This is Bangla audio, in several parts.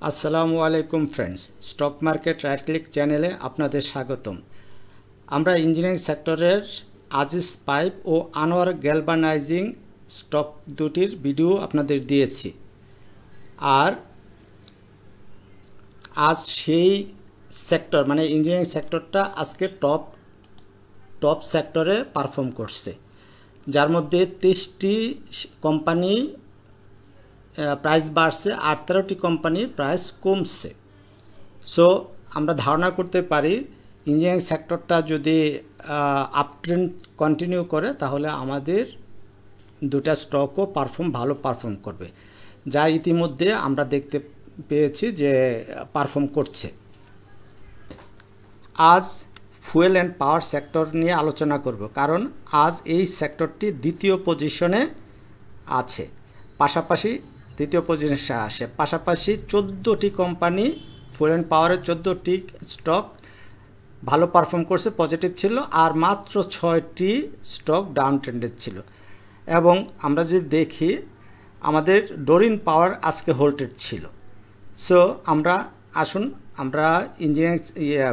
আসসালামু আলাইকুম friends, stock market right click চ্যানেলে আপনাদের স্বাগতম। আমরা ইঞ্জিনিয়ারিং সেক্টরের আজিজ পাইপ ও আনোয়ার গ্যালভানাইজিং স্টক দুটির ভিডিও আপনাদের দিয়েছি। আর আজ সেই সেক্টর মানে ইঞ্জিনিয়ারিং সেক্টরটা আজকে টপ সেক্টরে পারফর্ম করছে, যার মধ্যে 30টি কোম্পানি প্রাইস বাড়ছে আর 13টি কোম্পানির প্রাইস কমছে। সো আমরা ধারণা করতে পারি ইঞ্জিনিয়ারিং সেক্টরটা যদি আপট্রেন্ড কন্টিনিউ করে তাহলে আমাদের দুটা স্টকও ভালো পারফর্ম করবে, যা ইতিমধ্যে আমরা দেখতে পেয়েছি যে পারফর্ম করছে। আজ ফুয়েল অ্যান্ড পাওয়ার সেক্টর নিয়ে আলোচনা করব, কারণ আজ এই সেক্টরটি দ্বিতীয় পজিশনে আছে। দ্বিতীয় পজিশনে আসে পাশাপাশি 14টি কোম্পানি, ফুয়েল অ্যান্ড পাওয়ারের 14টি স্টক ভালো পারফর্ম করছে, পজিটিভ ছিল, আর মাত্র 6টি স্টক ডাউন ট্রেন্ডের ছিল। এবং আমরা যদি দেখি আমাদের ডোরিন পাওয়ার আজকে হোল্ডেড ছিল। সো আসুন আমরা engineering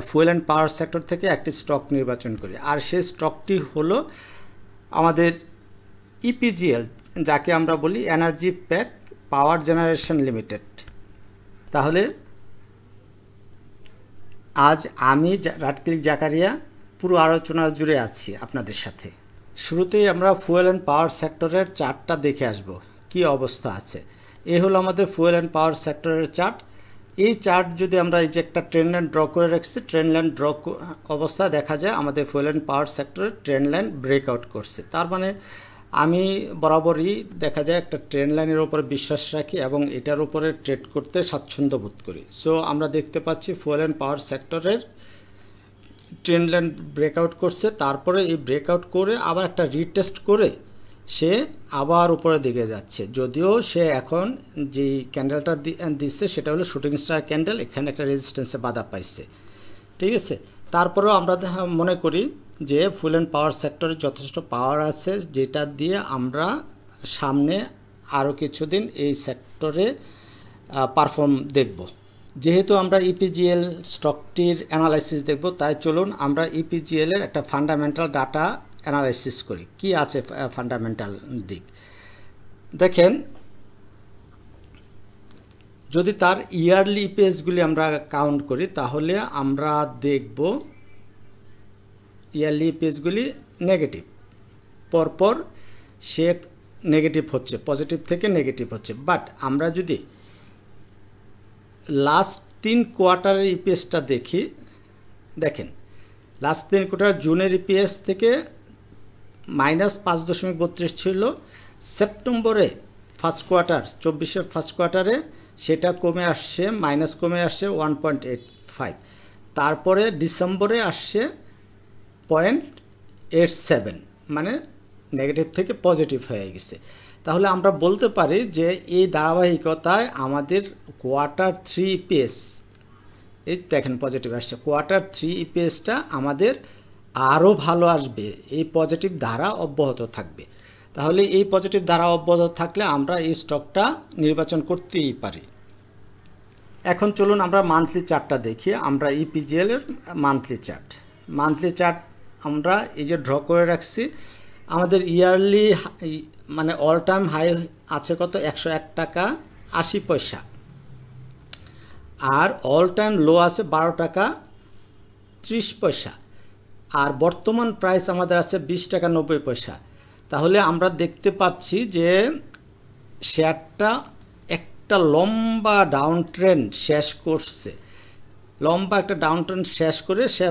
fuel and power sector থেকে একটি স্টক নির্বাচন করি, আর সেই স্টকটি হলো আমাদের ইপিজিএল, যাকে আমরা বলি এনার্জি প্যাক পাওয়ার জেনারেশন লিমিটেড। তাহলে আজ আমি রাইট ক্লিক জাকারিয়া পুরো আলোচনা জুড়ে আছি আপনাদের সাথে। শুরুতেই আমরা ফুয়েল অ্যান্ড পাওয়ার সেক্টরের চার্টটা দেখে আসব কি অবস্থা আছে। এই হলো আমাদের ফুয়েল অ্যান্ড পাওয়ার সেক্টরের চার্ট। এই চার্ট যদি আমরা এই যে একটা ট্রেন্ড লাইন ড্র করে রাখছি, ট্রেন্ড লাইন ড্র অবস্থা দেখা যায় আমাদের ফুয়েল অ্যান্ড পাওয়ার সেক্টরের ট্রেন্ড লাইন ব্রেকআউট করছে। তার মানে আমি বরাবরই দেখা যায় একটা ট্রেন্ড লাইনের উপরে বিশ্বাস রাখি এবং এটার উপরে ট্রেড করতে স্বাচ্ছন্দ্য বোধ করি। সো আমরা দেখতে পাচ্ছি ফুয়েল অ্যান্ড পাওয়ার সেক্টরের ট্রেন্ড লাইন ব্রেকআউট করছে, তারপরে এই ব্রেকআউট করে আবার একটা রিটেস্ট করে সে আবার উপরের দিকে যাচ্ছে। যদিও সে এখন যে ক্যান্ডেলটা দিচ্ছে সেটা হলো শুটিং স্টার ক্যান্ডেল, এখানে একটা রেজিস্ট্যান্সে বাধা পাইছে, ঠিক আছে। তারপরেও আমরা মনে করি যে ফুয়েল অ্যান্ড পাওয়ার সেক্টরে যথেষ্ট পাওয়ার আছে, যেটা দিয়ে আমরা সামনে আরও কিছুদিন এই সেক্টরে পারফর্ম দেখব। যেহেতু আমরা ইপিজিএল স্টকটির অ্যানালাইসিস দেখব, তাই চলুন আমরা ইপিজিএলের একটা ফান্ডামেন্টাল ডাটা অ্যানালাইসিস করি। কি আছে ফান্ডামেন্টাল দিক দেখেন। যদি তার ইয়ারলি ইপিএসগুলি আমরা কাউন্ট করি তাহলে আমরা দেখব ইয়ারলি ইপিএসগুলি নেগেটিভ, পরপর সে নেগেটিভ হচ্ছে, পজিটিভ থেকে নেগেটিভ হচ্ছে। বাট আমরা যদি লাস্ট 3 কোয়ার্টারের ইপিএসটা দেখি, দেখেন লাস্ট 3 কোয়ার্টার জুনের ইপিএস থেকে -5.32 ছিল। সেপ্টেম্বরে ফার্স্ট কোয়ার্টার 24-এর ফার্স্ট কোয়ার্টারে সেটা কমে আসছে, কমে আসছে 1.85। তারপরে ডিসেম্বরে আসছে 0.87, মানে নেগেটিভ থেকে পজিটিভ হয়ে গেছে। তাহলে আমরা বলতে পারি যে এই ধারাবাহিকতায় আমাদের কোয়ার্টার 3 ইপিএস, এই দেখেন পজিটিভ আসছে, কোয়ার্টার 3 ইপিএসটা আমাদের আরও ভালো আসবে, এই পজিটিভ ধারা অব্যাহত থাকবে। তাহলে এই পজিটিভ ধারা অব্যাহত থাকলে আমরা এই স্টকটা নির্বাচন করতেই পারি। এখন চলুন আমরা মান্থলি চার্টটা দেখি। আমরা ইপিজিএলের মান্থলি চার্ট আমরা এই যে ড্র করে রাখছি। আমাদের ইয়ারলি মানে অল টাইম হাই আছে কত, 101 টাকা 80 পয়সা, আর অল টাইম লো আছে 12 টাকা 30 পয়সা, আর বর্তমান প্রাইস আমাদের আছে 20 টাকা 90 পয়সা। তাহলে আমরা দেখতে পাচ্ছি যে শেয়ারটা একটা লম্বা ডাউন ট্রেন্ড শেষ করছে, লম্বা একটা ডাউন ট্রেন্ড শেষ করে সে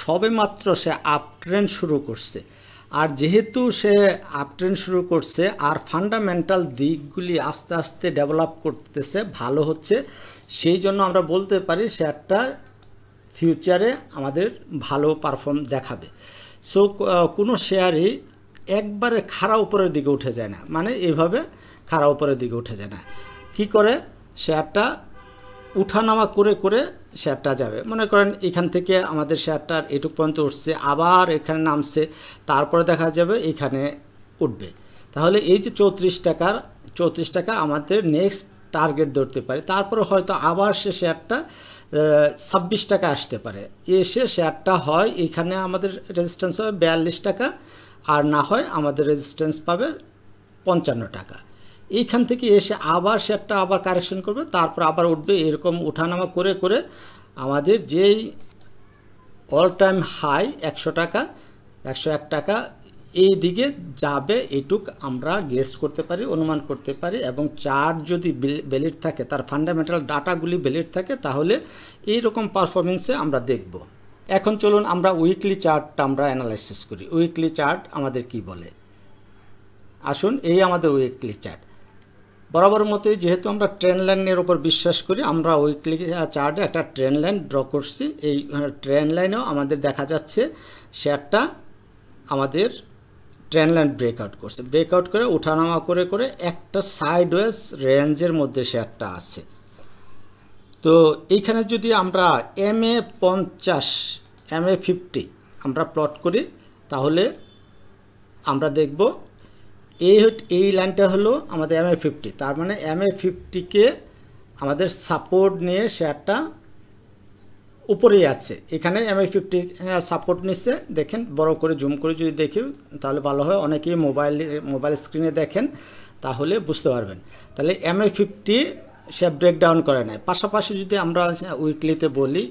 সবেমাত্র সে আপ ট্রেন্ড শুরু করছে। আর যেহেতু সে আপ ট্রেন্ড শুরু করছে আর ফান্ডামেন্টাল দিকগুলি আস্তে আস্তে ডেভেলপ করতেছে, ভালো হচ্ছে, সেই জন্য আমরা বলতে পারি শেয়ারটা ফিউচারে আমাদের ভালো পারফর্ম দেখাবে। সো কোনো শেয়ারই একবারে খাড়া উপরের দিকে উঠে যায় না, মানে এইভাবে খাড়া উপরের দিকে উঠে যায় না। কি করে শেয়ারটা উঠানামা করে করে শেয়ারটা যাবে। মনে করেন এখান থেকে আমাদের শেয়ারটার এটুক পর্যন্ত উঠছে, আবার এখানে নামছে, তারপরে দেখা যাবে এখানে উঠবে। তাহলে এই যে 34 টাকা আমাদের নেক্সট টার্গেট ধরতে পারি, তারপরে হয়তো আবার সে শেয়ারটা 26 টাকা আসতে পারে, এসে শেয়ারটা হয় এখানে আমাদের রেজিস্ট্যান্স পাবে 42 টাকা, আর না হয় আমাদের রেজিস্ট্যান্স পাবে 55 টাকা। এইখান থেকে এসে আবার শেয়ারটা আবার কারেকশন করবে, তারপর আবার উঠবে, এরকম ওঠানামা করে করে আমাদের যেই অল টাইম হাই 100 টাকা 101 টাকা এই দিকে যাবে, এটুক আমরা গেস করতে পারি, অনুমান করতে পারি। এবং চার্ট যদি ভ্যালিড থাকে, তার ফান্ডামেন্টাল ডাটাগুলি ভ্যালিড থাকে, তাহলে এই রকম পারফরমেন্সে আমরা দেখব। এখন চলুন আমরা উইকলি চার্টটা আমরা অ্যানালাইসিস করি। উইকলি চার্ট আমাদের কি বলে, আসুন এই আমাদের উইকলি চার্ট। বরাবর মতোই যেহেতু আমরা ট্রেন্ড লাইনের উপর বিশ্বাস করি, আমরা উইকলি চার্টে একটা ট্রেন্ড লাইন ড্র করছি। এই ট্রেন্ড লাইনেও আমাদের দেখা যাচ্ছে শেয়ারটা আমাদের ট্রেন্ড লাইন ব্রেকআউট করছে, ব্রেকআউট করে ওঠানামা করে করে একটা সাইডওয়েজ রেঞ্জের মধ্যে শেয়ারটা আছে। তো এইখানে যদি আমরা MA50 MA50 আমরা প্লট করি, তাহলে আমরা দেখব এই লাইনটা হলো আমাদের MA50, তার মানে MA50কে আমাদের সাপোর্ট নিয়ে শেয়ারটা উপরেই আছে। এখানে MA50 সাপোর্ট নিচ্ছে, দেখেন বড় করে জুম করে যদি দেখি তাহলে ভালো হয়, অনেকেই মোবাইল স্ক্রিনে দেখেন তাহলে বুঝতে পারবেন। তাহলে MA50 সে ব্রেকডাউন করে নেয়। পাশাপাশি যদি আমরা উইকলিতে বলি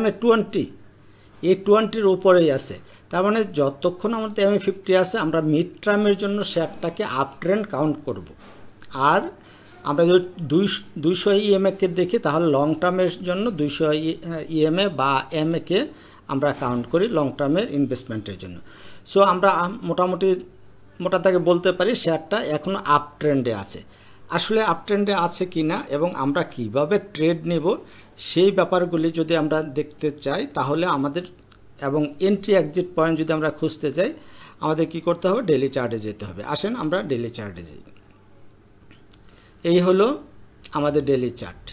MA20 এই 20-র উপরেই আছে, তার মানে যতক্ষণ আমাদের MA50 আছে আমরা মিড টার্মের জন্য শেয়ারটাকে আপ ট্রেন্ড কাউন্ট করব। আর আমরা যদি 200 EMA-কে দেখি, তাহলে লং টার্মের জন্য 200 EMA বা MA-কে আমরা কাউন্ট করি লং টার্মের ইনভেস্টমেন্টের জন্য। সো আমরা মোটা দাগে বলতে পারি শেয়ারটা এখনও আপ ট্রেন্ডে আছে। আসলে আপ ট্রেন্ডে আছে কি না এবং আমরা কিভাবে ট্রেড নেব সেই ব্যাপারগুলি যদি আমরা দেখতে চাই, তাহলে আমাদের এবং এন্ট্রি এক্সিট পয়েন্ট যদি আমরা খুঁজতে চাই, আমাদের কি করতে হবে, ডেইলি চার্টে যেতে হবে। আসেন আমরা ডেইলি চার্টে যাই। এই হলো আমাদের ডেইলি চার্ট।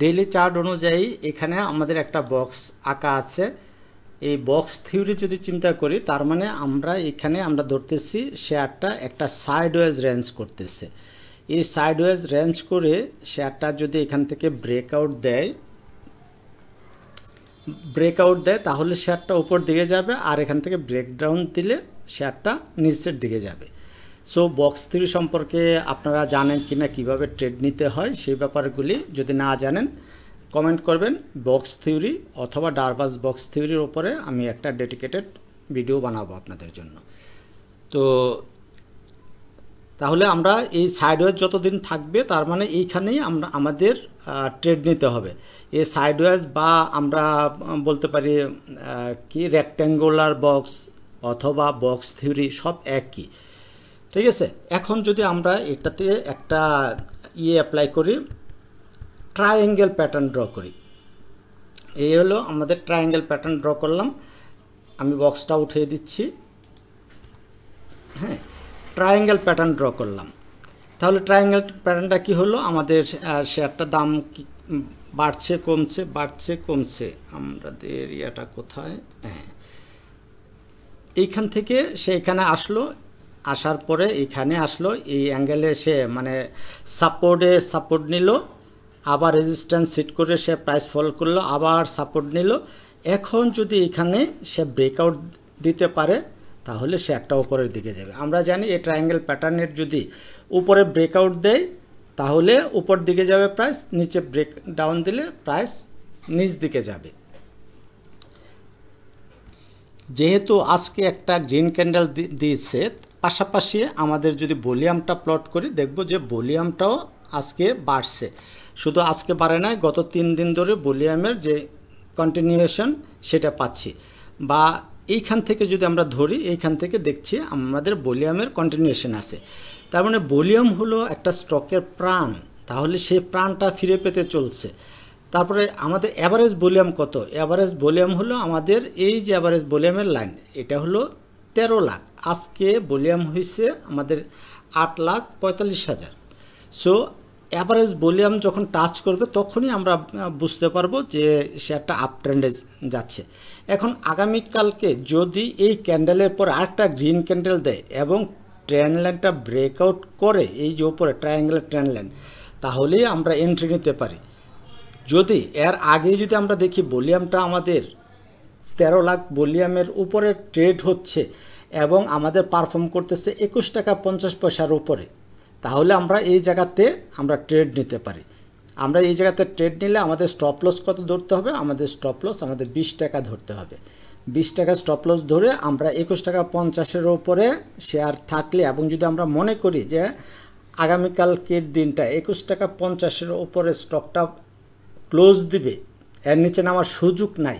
ডেইলি চার্ট অনুযায়ী এখানে আমাদের একটা বক্স আঁকা আছে। এই বক্স থিওরি যদি চিন্তা করি, তার মানে আমরা এখানে আমরা ধরতেছি শেয়ারটা একটা সাইডওয়েজ রেঞ্জ করতেছে। এই সাইডওয়েজ রেঞ্জ করে শেয়ারটা যদি এখান থেকে ব্রেকআউট দেয় তাহলে শেয়ারটা উপর দিকে যাবে, আর এখান থেকে ব্রেকডাউন দিলে শেয়ারটা নিচের দিকে যাবে। সো বক্স থিওরি সম্পর্কে আপনারা জানেন কিনা, কিভাবে ট্রেড নিতে হয় সেই ব্যাপারগুলি যদি না জানেন কমেন্ট করবেন। বক্স থিওরি অথবা ডারবাস বক্স থিওরির উপরে আমি একটা ডেডিকেটেড ভিডিও বানাবো আপনাদের জন্য। তো তাহলে আমরা এই সাইডওয়েজ যতদিন থাকবে, তার মানে এইখানেই আমাদের ট্রেড নিতে হবে। এই সাইডওয়েজ বা আমরা বলতে পারি কি রেক্ট্যাঙ্গুলার বক্স অথবা বক্স থিওরি সব একই, ঠিক আছে। এখন যদি আমরা এটাতে একটা অ্যাপ্লাই করি, ট্রায়াঙ্গেল প্যাটার্ন ড্র করি। এই হলো আমাদের ট্রায়াঙ্গেল প্যাটার্ন ড্র করলাম। আমি বক্সটা উঠিয়ে দিচ্ছি। হ্যাঁ, ট্রায়াঙ্গেল প্যাটার্ন ড্র করলাম। তাহলে ট্রায়াঙ্গেল প্যাটার্নটা কি হলো, আমাদের শেয়ারটার দাম বাড়ছে কমছে। আমাদের ইয়াটা কোথায়, হ্যাঁ এইখান থেকে সে এখানে আসলো, আসার পরে এখানে আসলো, এই অ্যাঙ্গেলে সে মানে সাপোর্ট নিল, আবার রেজিস্ট্যান্স সেট করে সে প্রাইস ফল করলো, আবার সাপোর্ট নিল। এখন যদি এখানে সে ব্রেকআউট দিতে পারে, তাহলে শেয়ারটা উপরের দিকে যাবে। আমরা জানি এই ট্রায়াঙ্গেল প্যাটার্নের যদি উপরে ব্রেকআউট দেয়, তাহলে উপর দিকে যাবে প্রাইস, নিচে ব্রেক ডাউন দিলে প্রাইস নিচ দিকে যাবে। যেহেতু আজকে একটা গ্রিন ক্যান্ডেল দিয়েছে, পাশাপাশি আমাদের যদি ভলিউমটা প্লট করি, দেখব যে ভলিউমটাও আজকে বাড়ছে। শুধু আজকে বাড়ে নাই, গত 3 দিন ধরে ভলিউমের যে কন্টিনিউয়েশন সেটা পাচ্ছি। বা এইখান থেকে যদি আমরা ধরি, এইখান থেকে দেখছি আমাদের ভলিউমের কন্টিনিউয়েশন আছে। তার মানে ভলিউম হলো একটা স্টকের প্রাণ, তাহলে সেই প্রাণটা ফিরে পেতে চলছে। তারপরে আমাদের অ্যাভারেজ ভলিউম কত, অ্যাভারেজ ভলিউম হলো আমাদের এই যে অ্যাভারেজ ভলিউমের লাইন, এটা হলো 13 লাখ। আজকে ভলিউম হয়েছে আমাদের 8,45,000। সো অ্যাভারেজ ভলিউম যখন টাচ করবে, তখনই আমরা বুঝতে পারবো যে শেয়ারটা আপ ট্রেন্ডে যাচ্ছে। এখন আগামীকালকে যদি এই ক্যান্ডেলের পর আরেকটা গ্রিন ক্যান্ডেল দেয় এবং ট্রেন্ড লাইনটা ব্রেকআউট করে, এই যে উপরে ট্রায়াঙ্গেলের ট্রেন্ড লাইন, তাহলেই আমরা এন্ট্রি নিতে পারি। যদি এর আগে যদি আমরা দেখি ভলিউমটা আমাদের 13 লাখ ভলিউমের উপরে ট্রেড হচ্ছে এবং আমাদের পারফর্ম করতেছে 21 টাকা 50 পয়সার উপরে, তাহলে আমরা এই জায়গাতে আমরা ট্রেড নিতে পারি। আমরা এই জায়গাতে ট্রেড নিলে আমাদের স্টপ লস কত ধরতে হবে? আমাদের স্টপ লস আমাদের 20 টাকা ধরতে হবে। 20 টাকা স্টপ লস ধরে আমরা 21 টাকা 50-এর উপরে শেয়ার থাকলে, এবং যদি আমরা মনে করি যে আগামীকালকের দিনটা 21 টাকা 50-এর উপরে স্টকটা ক্লোজ দিবে, এর নিচে নামার সুযোগ নাই,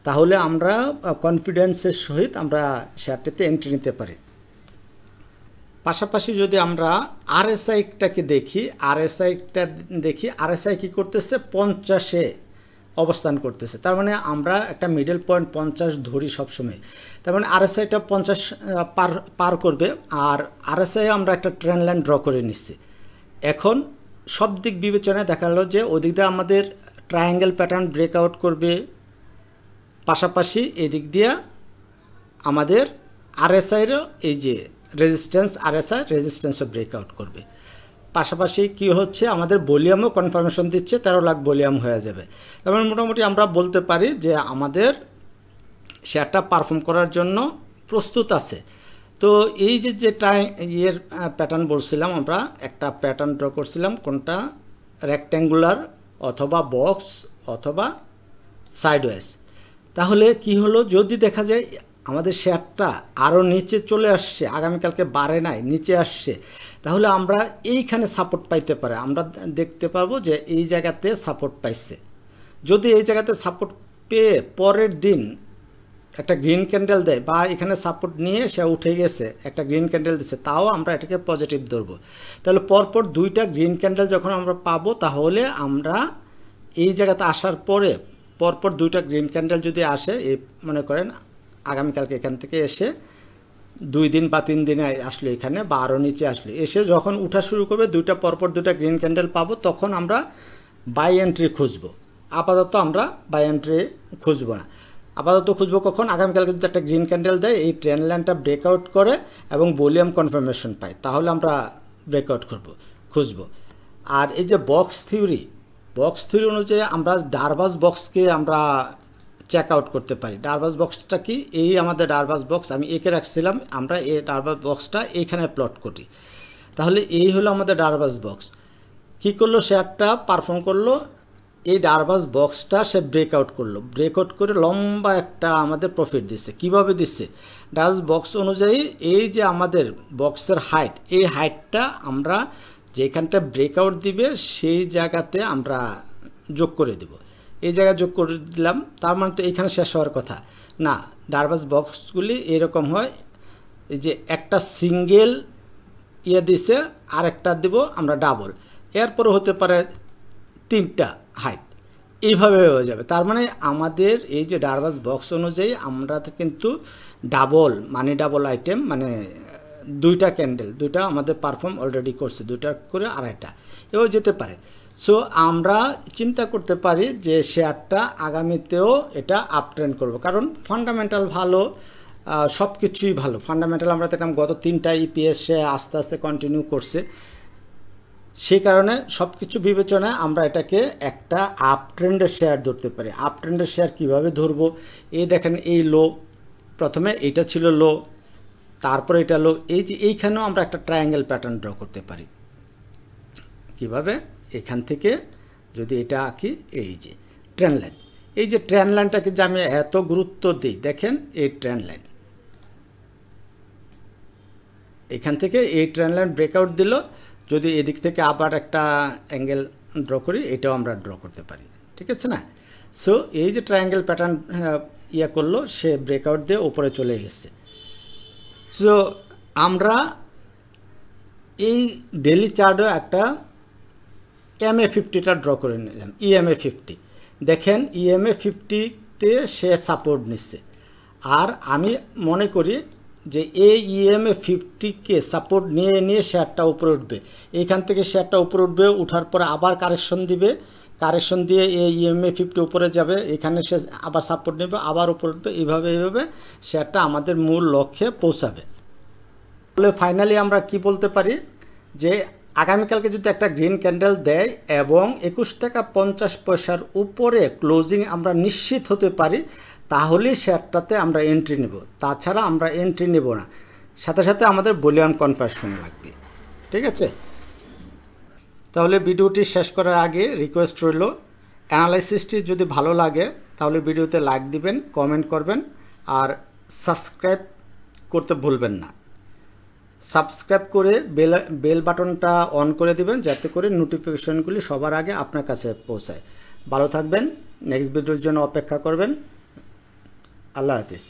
তাহলে আমরা কনফিডেন্সের সহিত আমরা শেয়ারটিতে এন্ট্রি নিতে পারি। পাশাপাশি যদি আমরা আরএসআইটাকে দেখি, আরএসআই কি করতেছে? 50-এ অবস্থান করতেছে। তার মানে আমরা একটা মিডল পয়েন্ট 50 ধরি সবসময়। তার মানে আরএসআইটা 50 পার করবে, আর আরএসআই আমরা একটা ট্রেন্ড লাইন ড্র করে নিচ্ছি। এখন সব দিক বিবেচনায় দেখা গেল যে ওদিক দিয়ে আমাদের ট্রায়াঙ্গেল প্যাটার্ন ব্রেকআউট করবে, পাশাপাশি এদিক দিয়ে আমাদের আরএসআইরও এই যে রেজিস্ট্যান্স, আরএসআই রেজিস্ট্যান্সও ব্রেকআউট করবে। পাশাপাশি কি হচ্ছে? আমাদের ভলিউমও কনফার্মেশন দিচ্ছে, 13 লাখ ভলিউম হয়ে যাবে। তারপরে মোটামুটি আমরা বলতে পারি যে আমাদের শেয়ারটা পারফর্ম করার জন্য প্রস্তুত আছে। তো এই যে প্যাটার্ন বলছিলাম, আমরা একটা প্যাটার্ন ড্র করছিলাম, কোনটা? রেক্ট্যাঙ্গুলার অথবা বক্স অথবা সাইডওয়েজ। তাহলে কি হলো? যদি দেখা যায় আমাদের শেয়ারটা আরও নিচে চলে আসছে, আগামীকালকে বাড়ে নাই, নিচে আসছে, তাহলে আমরা এইখানে সাপোর্ট পাইতে পারে। আমরা দেখতে পাবো যে এই জায়গাতে সাপোর্ট পাইছে। যদি এই জায়গাতে সাপোর্ট পেয়ে পরের দিন একটা গ্রিন ক্যান্ডেল দেয়, বা এখানে সাপোর্ট নিয়ে সে উঠে গেছে, একটা গ্রিন ক্যান্ডেল দিচ্ছে, তাও আমরা এটাকে পজিটিভ ধরবো। তাহলে পরপর 2টা গ্রিন ক্যান্ডেল যখন আমরা পাবো, তাহলে আমরা এই জায়গাতে আসার পরে পরপর 2টা গ্রিন ক্যান্ডেল যদি আসে, এই মনে করেন আগামীকালকে এখান থেকে এসে 2 দিন বা 3 দিনে আসলে এখানে, বা আরও নিচে আসলে, এসে যখন উঠা শুরু করবে, পরপর 2টা গ্রিন ক্যান্ডেল পাবো, তখন আমরা বাই এন্ট্রি খুঁজবো। আপাতত আমরা বাই এন্ট্রি খুঁজবো না। আপাতত খুঁজবো কখন? আগামীকালকে যদি একটা গ্রিন ক্যান্ডেল দেয়, এই ট্রেন্ড লাইনটা ব্রেকআউট করে এবং ভলিউম কনফার্মেশন পায়, তাহলে আমরা ব্রেকআউট খুঁজবো। আর এই যে বক্স থিওরি অনুযায়ী আমরা ডারবাস বক্সকে আমরা চেক আউট করতে পারি। ডারবাস বক্সটা কি? এই আমাদের ডারবাস বক্স আমি এঁকে রাখছিলাম, আমরা এই ডারবাস বক্সটা এইখানে প্লট করি। তাহলে এই হলো আমাদের ডারবাস বক্স। কি করলো? শেয়ারটা পারফর্ম করলো, এই ডারবাস বক্সটা সে ব্রেকআউট করে লম্বা একটা আমাদের প্রফিট দিচ্ছে। কিভাবে দিচ্ছে? ডারবাস বক্স অনুযায়ী এই যে আমাদের বক্সের হাইট, এই হাইটটা আমরা যেখানটা ব্রেকআউট দিবে সেই জায়গাতে আমরা যোগ করে দেব। এই জায়গায় যোগ করে দিলাম, তার মানে তো এইখানে শেষ হওয়ার কথা না। ডারবাস বক্সগুলি এরকম হয়, এই যে একটা সিঙ্গেল দিছে, আর একটা দেব আমরা ডাবল, এরপরে হতে পারে 3টা হাইট, এইভাবে হয়ে যাবে। তার মানে আমাদের এই যে ডারবাস বক্স অনুযায়ী আমরা কিন্তু ডাবল আইটেম, মানে 2টা ক্যান্ডেল, 2টা আমাদের পারফর্ম অলরেডি করছে, 2টা করে আড়াইটা, এভাবে যেতে পারে। সো আমরা চিন্তা করতে পারি যে শেয়ারটা আগামীতেও এটা আপ ট্রেন্ড করবো, কারণ ফান্ডামেন্টাল ভালো, সব কিছুই ভালো। ফান্ডামেন্টাল আমরা দেখলাম গত 3টা ইপিএস সে আস্তে আস্তে কন্টিনিউ করছে, সেই কারণে সব কিছু বিবেচনায় আমরা এটাকে একটা আপ ট্রেন্ডের শেয়ার ধরতে পারি। আপ ট্রেন্ডের শেয়ার কীভাবে ধরবো? এই দেখেন, এই লো, প্রথমে এটা ছিল লো, তারপরে এটা লো, এই যে এইখানেও আমরা একটা ট্রায়াঙ্গেল প্যাটার্ন ড্র করতে পারি। কিভাবে? এখান থেকে যদি এটা আঁকি, এই যে ট্রেন্ড লাইন, এই যে ট্রেন্ড লাইনটাকে যে আমি এত গুরুত্ব দিই, দেখেন এই ট্রেন্ড লাইন, এখান থেকে এই ট্রেন্ড লাইন ব্রেকআউট দিল। যদি এদিক থেকে আবার একটা অ্যাঙ্গেল ড্র করি, এটাও আমরা ড্র করতে পারি, ঠিক আছে না? সো এই যে ট্রায়াঙ্গেল প্যাটার্ন করলো, সে ব্রেকআউট দিয়ে উপরে চলে গেছে। সো আমরা এই ডেলি চার্টও একটা EMA50টা ড্র করে নিলাম। EMA50 দেখেন, EMA50তে সে সাপোর্ট নিচ্ছে, আর আমি মনে করি যে এই EMA50কে সাপোর্ট নিয়ে শেয়ারটা উপরে উঠবে। এইখান থেকে শেয়ারটা উপরে উঠবে, উঠার পরে আবার কারেকশন দিবে, কারেকশন দিয়ে এই EMA50 উপরে যাবে, এখানে সে আবার সাপোর্ট নেবে, আবার উপরে উঠবে, এইভাবে শেয়ারটা আমাদের মূল লক্ষ্যে পৌঁছাবে। তাহলে ফাইনালি আমরা কি বলতে পারি যে আগামীকালকে যদি একটা গ্রিন ক্যান্ডেল দেয় এবং 21 টাকা 50 পয়সার উপরে ক্লোজিং আমরা নিশ্চিত হতে পারি, তাহলে শেয়ারটাতে আমরা এন্ট্রি নেব, তাছাড়া আমরা এন্ট্রি নেব না। সাথে সাথে আমাদের ভলিউম কনভার্সন লাগবে। ঠিক আছে, তাহলে ভিডিওটি শেষ করার আগে রিকোয়েস্ট রইল, অ্যানালাইসিসটি যদি ভালো লাগে তাহলে ভিডিওতে লাইক দিবেন, কমেন্ট করবেন, আর সাবস্ক্রাইব করতে ভুলবেন না। সাবস্ক্রাইব করে বেল বাটনটা অন করে দিবেন, যাতে করে নোটিফিকেশনগুলি সবার আগে আপনার কাছে পৌঁছায়। ভালো থাকবেন, নেক্সট ভিডিওর জন্য অপেক্ষা করবেন। আল্লাহ হাফিজ।